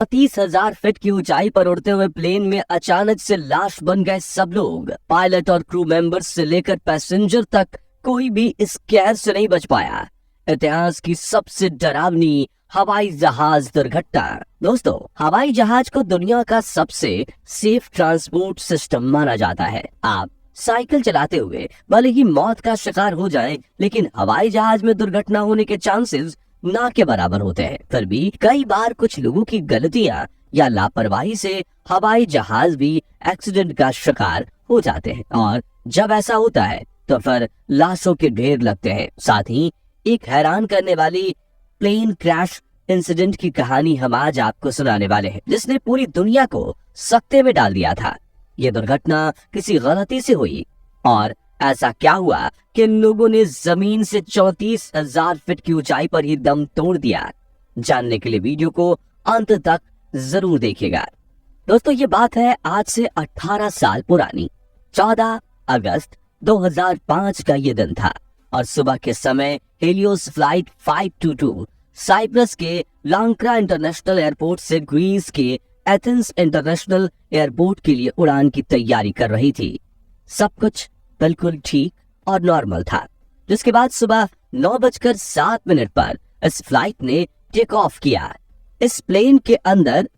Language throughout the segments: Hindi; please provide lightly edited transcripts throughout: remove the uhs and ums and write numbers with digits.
30,000 फीट की ऊंचाई पर उड़ते हुए प्लेन में अचानक से लाश बन गए सब लोग। पायलट और क्रू मेंबर्स से लेकर पैसेंजर तक कोई भी इस कहर से नहीं बच पाया। इतिहास की सबसे डरावनी हवाई जहाज दुर्घटना। दोस्तों, हवाई जहाज को दुनिया का सबसे सेफ ट्रांसपोर्ट सिस्टम माना जाता है। आप साइकिल चलाते हुए भले ही मौत का शिकार हो जाएं, लेकिन हवाई जहाज में दुर्घटना होने के चांसेस ना के बराबर होते हैं। फिर भी कई बार कुछ लोगों की गलतियां या लापरवाही से हवाई जहाज भी एक्सीडेंट का शिकार हो जाते हैं, और जब ऐसा होता है तो फिर लाशों के ढेर लगते हैं। साथ ही एक हैरान करने वाली प्लेन क्रैश इंसिडेंट की कहानी हम आज आपको सुनाने वाले हैं, जिसने पूरी दुनिया को सकते में डाल दिया था। ये दुर्घटना किसी गलती से हुई, और ऐसा क्या हुआ कि लोगों ने जमीन से 34,000 फीट की ऊंचाई पर ही दम तोड़ दिया। जानने के लिए वीडियो को अंत तक जरूर देखिएगा। दोस्तों, ये बात है आज से 18 साल पुरानी। 14 अगस्त 2005 का ये दिन था, और सुबह के समय हेलियोस फ्लाइट 522 साइप्रस के लांक्रा इंटरनेशनल एयरपोर्ट से ग्रीस के एथेंस इंटरनेशनल एयरपोर्ट के लिए उड़ान की तैयारी कर रही थी। सब कुछ बिल्कुल ठीक और नॉर्मल था, जिसके बाद सुबह 9:07 पर इस फ्लाइट ने टेक ऑफ किया। इस प्लेन के अंदर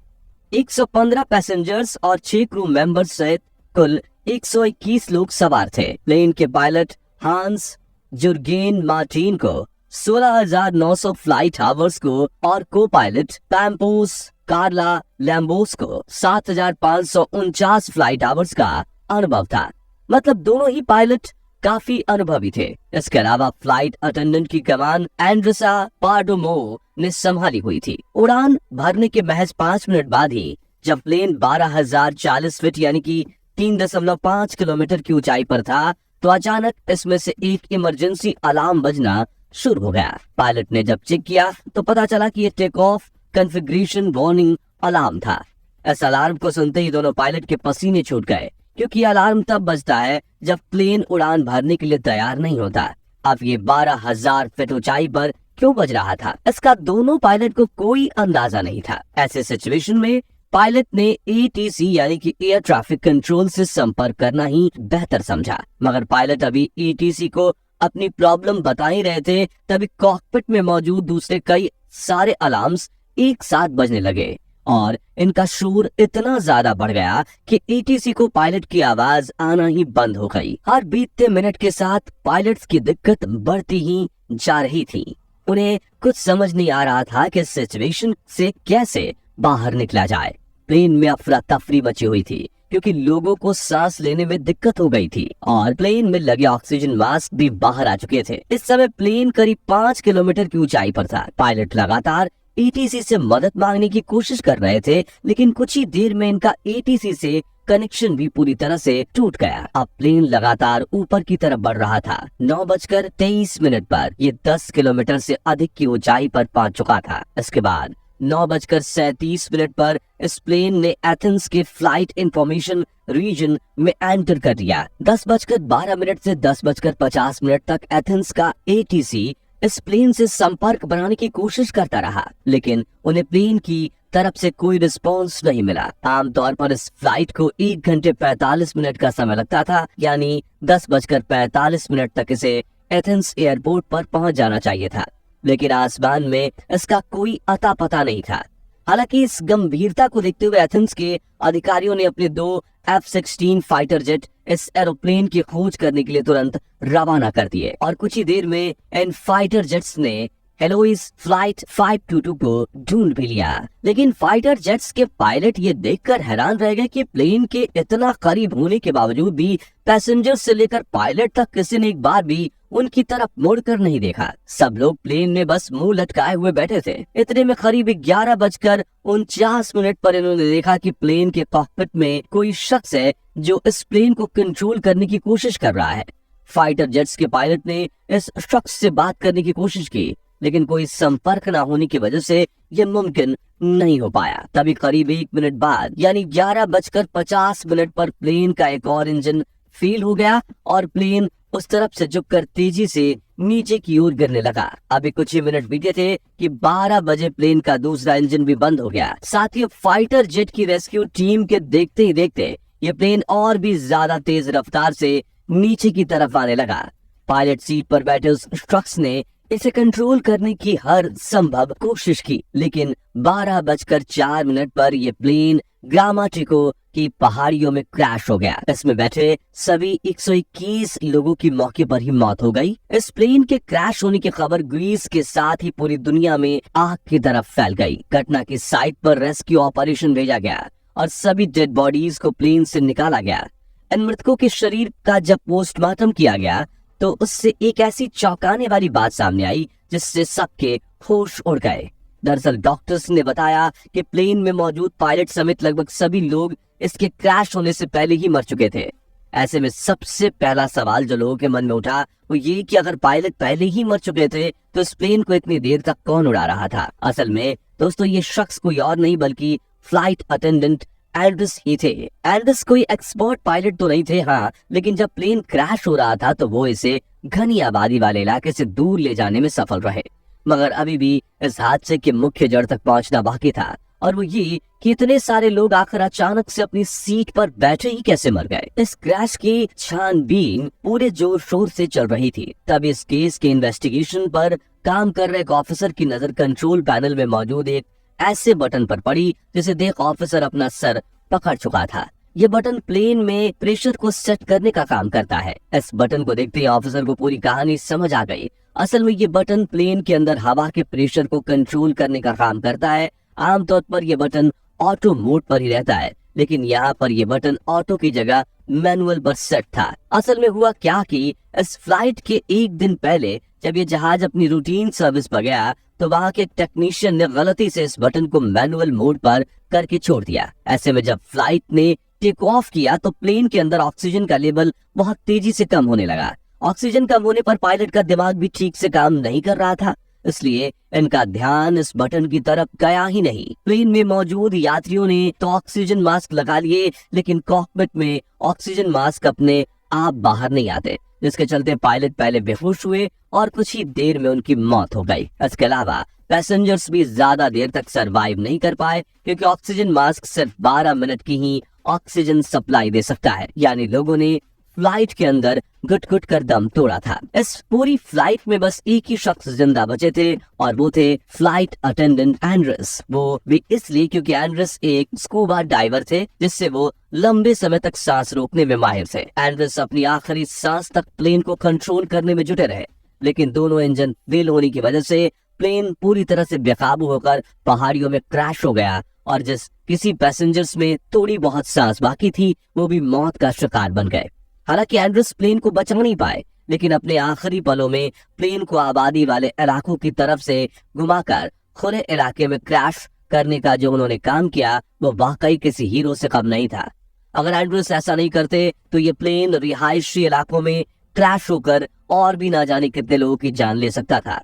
115 पैसेंजर्स और 6 क्रू मेंबर्स सहित कुल 121 लोग सवार थे। प्लेन के पायलट हांस जुर्गेन मार्टिन को 16,900 फ्लाइट आवर्स को और को पायलट पैम्पोस कार्ला लैम्बोस को 7,549 फ्लाइट आवर्स का अनुभव था। मतलब दोनों ही पायलट काफी अनुभवी थे। इसके अलावा फ्लाइट अटेंडेंट की कमान एंड्रेसा पार्डोमो ने संभाली हुई थी। उड़ान भरने के महज 5 मिनट बाद ही जब प्लेन 12,040 फीट यानी कि 3.5 किलोमीटर की ऊंचाई पर था, तो अचानक इसमें से एक इमरजेंसी अलार्म बजना शुरू हो गया। पायलट ने जब चेक किया तो पता चला कि ये take off configuration warning alarm था। इस अलार्म को सुनते ही दोनों पायलट के पसीने छूट गए, क्योंकि अलार्म तब बजता है जब प्लेन उड़ान भरने के लिए तैयार नहीं होता। अब ये 12,000 फीट ऊंचाई पर क्यों बज रहा था, इसका दोनों पायलट को कोई अंदाजा नहीं था। ऐसे सिचुएशन में पायलट ने एटीसी यानी कि एयर ट्रैफिक कंट्रोल से संपर्क करना ही बेहतर समझा। मगर पायलट अभी एटीसी को अपनी प्रॉब्लम बता ही रहे थे, तभी कॉकपिट में मौजूद दूसरे कई सारे अलार्म्स एक साथ बजने लगे, और इनका शोर इतना ज्यादा बढ़ गया कि एटीसी को पायलट की आवाज आना ही बंद हो गई। हर बीतते मिनट के साथ पायलट्स की दिक्कत बढ़ती ही जा रही थी। उन्हें कुछ समझ नहीं आ रहा था कि सिचुएशन से कैसे बाहर निकला जाए। प्लेन में अफरा तफरी मची हुई थी, क्योंकि लोगों को सांस लेने में दिक्कत हो गई थी, और प्लेन में लगे ऑक्सीजन मास्क भी बाहर आ चुके थे। इस समय प्लेन करीब 5 किलोमीटर की ऊंचाई पर था। पायलट लगातार एटीसी से मदद मांगने की कोशिश कर रहे थे, लेकिन कुछ ही देर में इनका एटीसी से कनेक्शन भी पूरी तरह से टूट गया। अब प्लेन लगातार ऊपर की तरफ बढ़ रहा था। 9:23 पर ये 10 किलोमीटर से अधिक की ऊंचाई पर पहुंच चुका था। इसके बाद 9:37 पर इस प्लेन ने एथेंस के फ्लाइट इंफॉर्मेशन रीजन में एंटर कर दिया। 10:12 से 10:50 तक एथेंस का एटीसी इस प्लेन से संपर्क बनाने की कोशिश करता रहा, लेकिन उन्हें प्लेन की तरफ से कोई रिस्पॉन्स नहीं मिला। आमतौर पर इस फ्लाइट को 1 घंटे 45 मिनट का समय लगता था, यानी 10:45 तक इसे एथेंस एयरपोर्ट पर पहुंच जाना चाहिए था, लेकिन आसमान में इसका कोई अता पता नहीं था। हालांकि इस गंभीरता को देखते हुए एथेंस के अधिकारियों ने अपने 2 F-16 फाइटर जेट इस एरोप्लेन की खोज करने के लिए तुरंत रवाना कर दिए, और कुछ ही देर में इन फाइटर जेट्स ने हेलोइस फ्लाइट 522 को ढूंढ भी लिया। लेकिन फाइटर जेट्स के पायलट ये देखकर हैरान रह गए कि प्लेन के इतना करीब होने के बावजूद भी पैसेंजर से लेकर पायलट तक किसी ने एक बार भी उनकी तरफ मुड़कर नहीं देखा। सब लोग प्लेन में बस मुंह लटकाए हुए बैठे थे। इतने में करीब 11:49 पर इन्होंने देखा कि प्लेन के कॉकपिट में कोई शख्स है जो इस प्लेन को कंट्रोल करने की कोशिश कर रहा है। फाइटर जेट्स के पायलट ने इस शख्स से बात करने की कोशिश की, लेकिन कोई संपर्क न होने की वजह से यह मुमकिन नहीं हो पाया। तभी करीब 1 मिनट बाद यानी 11:50 पर प्लेन का एक और इंजन फेल हो गया और प्लेन उस तरफ से झुककर तेजी से नीचे की ओर गिरने लगा। अभी कुछ ही मिनट बीते थे कि 12 बजे प्लेन का दूसरा इंजन भी बंद हो गया। साथ ही फाइटर जेट की रेस्क्यू टीम के देखते ही देखते ये प्लेन और भी ज्यादा तेज रफ्तार से नीचे की तरफ आने लगा। पायलट सीट पर बैठे उस शख्स ने इसे कंट्रोल करने की हर संभव कोशिश की, लेकिन 12:04 पर यह प्लेन ग्रामाटिको की पहाड़ियों में क्रैश हो गया। इसमें बैठे सभी 121 लोगों की मौके पर ही मौत हो गई। इस प्लेन के क्रैश होने की खबर ग्रीस के साथ ही पूरी दुनिया में आग की तरफ फैल गई। घटना की साइट पर रेस्क्यू ऑपरेशन भेजा गया और सभी डेड बॉडीज को प्लेन से निकाला गया। इन मृतकों के शरीर का जब पोस्टमार्टम किया गया तो उससे एक ऐसी चौंकाने वाली बात सामने आई जिससे सबके होश उड़ गए। दरअसल डॉक्टर्स ने बताया कि प्लेन में मौजूद पायलट समेत लगभग सभी लोग इसके क्रैश होने से पहले ही मर चुके थे। ऐसे में सबसे पहला सवाल जो लोगों के मन में उठा वो ये कि अगर पायलट पहले ही मर चुके थे तो इस प्लेन को इतनी देर तक कौन उड़ा रहा था। असल में दोस्तों ये शख्स कोई और नहीं बल्कि फ्लाइट अटेंडेंट एंड्रस ही थे। एंड्रस कोई एक्सपर्ट पायलट तो नहीं थे, हाँ, लेकिन जब प्लेन क्रैश हो रहा था तो वो इसे घनी आबादी वाले इलाके से दूर ले जाने में सफल रहे। मगर अभी भी इस हादसे के मुख्य जड़ तक पहुंचना बाकी था, और वो ये कि इतने सारे लोग आखिर अचानक से अपनी सीट पर बैठे ही कैसे मर गए। इस क्रैश की छानबीन पूरे जोर शोर से चल रही थी। तब इस केस के इन्वेस्टिगेशन पर काम कर रहे एक ऑफिसर की नजर कंट्रोल पैनल में मौजूद एक ऐसे बटन पर पड़ी जिसे देख ऑफिसर अपना सर पकड़ चुका था। ये बटन प्लेन में प्रेशर को सेट करने का काम करता है। इस बटन को देखते ही ऑफिसर को पूरी कहानी समझ आ गई। असल में ये बटन प्लेन के अंदर हवा के प्रेशर को कंट्रोल करने का काम करता है। आमतौर पर यह बटन ऑटो मोड पर ही रहता है, लेकिन यहाँ पर यह बटन ऑटो की जगह मैनुअल पर सेट था। असल में हुआ क्या कि इस फ्लाइट के एक दिन पहले जब ये जहाज अपनी रूटीन सर्विस पर गया तो वहाँ के टेक्नीशियन ने गलती से इस बटन को मैनुअल मोड पर करके छोड़ दिया। ऐसे में जब फ्लाइट ने टेक ऑफ किया तो प्लेन के अंदर ऑक्सीजन का लेवल बहुत तेजी से कम होने लगा। ऑक्सीजन कम होने पर पायलट का दिमाग भी ठीक से काम नहीं कर रहा था, इसलिए इनका ध्यान इस बटन की तरफ गया ही नहीं। प्लेन में मौजूद यात्रियों ने तो ऑक्सीजन मास्क लगा लिए, लेकिन कॉकपिट में ऑक्सीजन मास्क अपने आप बाहर नहीं आते, जिसके चलते पायलट पहले बेहोश हुए और कुछ ही देर में उनकी मौत हो गई। इसके अलावा पैसेंजर्स भी ज्यादा देर तक सरवाइव नहीं कर पाए, क्योंकि ऑक्सीजन मास्क सिर्फ 12 मिनट की ही ऑक्सीजन सप्लाई दे सकता है। यानी लोगों ने फ्लाइट के अंदर घुट घुट कर दम तोड़ा था। इस पूरी फ्लाइट में बस एक ही शख्स जिंदा बचे थे और वो थे फ्लाइट अटेंडेंट एंड्रस। वो भी इसलिए क्योंकि एंड्रस एक स्कूबा डाइवर थे, जिससे वो लंबे समय तक सांस रोकने में माहिर थे। एंड्रस अपनी आखिरी सांस तक प्लेन को कंट्रोल करने में जुटे रहे, लेकिन दोनों इंजन फेल होने की वजह से प्लेन पूरी तरह से बेकाबू होकर पहाड़ियों में क्रैश हो गया, और जिस किसी पैसेंजर्स में थोड़ी बहुत सांस बाकी थी वो भी मौत का शिकार बन गए। हालांकि एंड्रस प्लेन को बचा नहीं पाए, लेकिन अपने आखिरी पलों में प्लेन को आबादी वाले इलाकों की तरफ से घुमाकर खुले इलाके में क्रैश करने का जो उन्होंने काम किया वो वाकई किसी हीरो से कम नहीं था। अगर एंड्रस ऐसा नहीं करते तो ये प्लेन रिहायशी इलाकों में क्रैश होकर और भी ना जाने कितने लोगों की जान ले सकता था।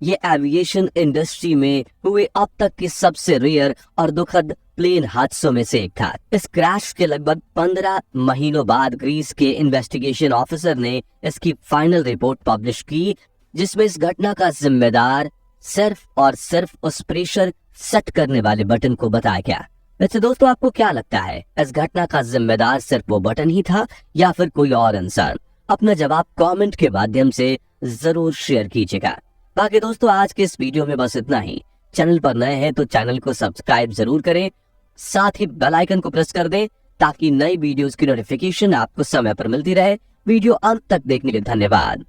ये एविएशन इंडस्ट्री में हुए अब तक के सबसे रेयर और दुखद प्लेन हादसों में से एक था। इस क्रैश के लगभग 15 महीनों बाद ग्रीस के इन्वेस्टिगेशन ऑफिसर ने इसकी फाइनल रिपोर्ट पब्लिश की, जिसमें इस घटना का जिम्मेदार सिर्फ और सिर्फ उस प्रेशर सेट करने वाले बटन को बताया गया। वैसे दोस्तों आपको क्या लगता है, इस घटना का जिम्मेदार सिर्फ वो बटन ही था या फिर कोई और इंसान? अपना जवाब कमेंट के माध्यम से जरूर शेयर कीजिएगा। बाकी दोस्तों आज के इस वीडियो में बस इतना ही। चैनल पर नए हैं तो चैनल को सब्सक्राइब जरूर करें, साथ ही बेल आइकन को प्रेस कर दें ताकि नई वीडियोस की नोटिफिकेशन आपको समय पर मिलती रहे। वीडियो अंत तक देखने के लिए धन्यवाद।